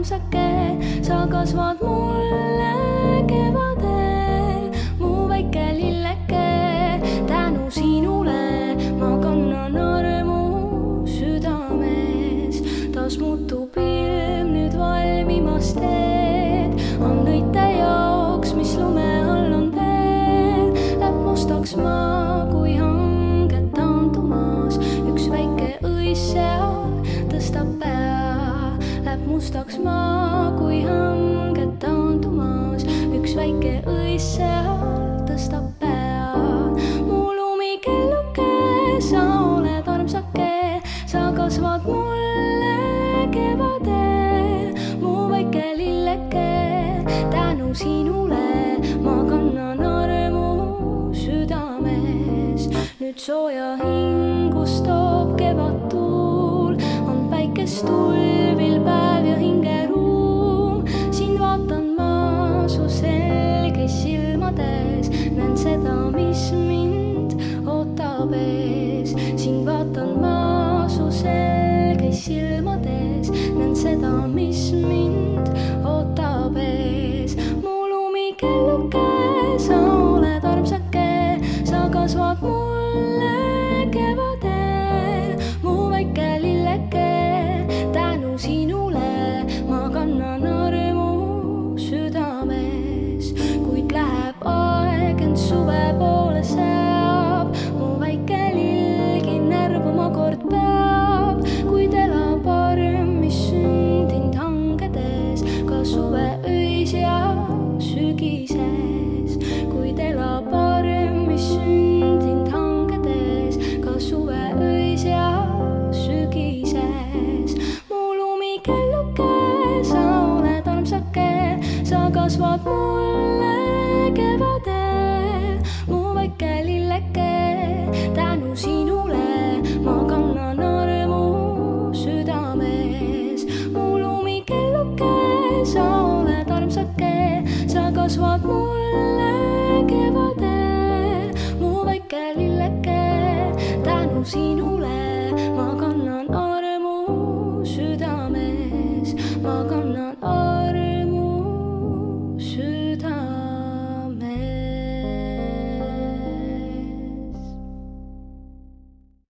armsake, sa kasvad mulle kevadel, mu väike lilleke. Tänu sinule ma kannan armu südames. Taas muutub ilm nüüd valmimas teed, on nõite jaoks, mis lume all on veel. Läheb mustaks maa, kui hanged taandumas, üks väike õis seal tõstab pea. Läheb mustaks maa, kui hanged taandumas, üks väike õis seal tõstab pea. Mu lumikelluke, sa oled armsake, sa kasvad mulle kevadel, mu väike lilleke. Tänu sinule ma kannan armu südames. Nüüd sooja hingust toob kevad tuul, on päikest tulvil päev ja hingeruum. Sind vaatan ma su selgeis silmades, näen seda, mis mind ootab ees. Sind vaatan ma su selgeis silmades, näen seda, mis mind ootab ees. Mu lumikelluke, sa oled armsake, sa kasvad mulle kevadel, mu väike lilleke. Tänu sinule ma kannan armu südames, kuid läheb aeg, ent suve poole seab. Mu väike lillgi närvuma kord peab, kuid elab arm, mis sündinud hangedes, ka suve öis ja sügises. Kuid elab arm, mis sündinud hangedes, ka suve öis ja sügises. Mu lumikelluke, sa oled armsake, sa kasvad mulle kevadel.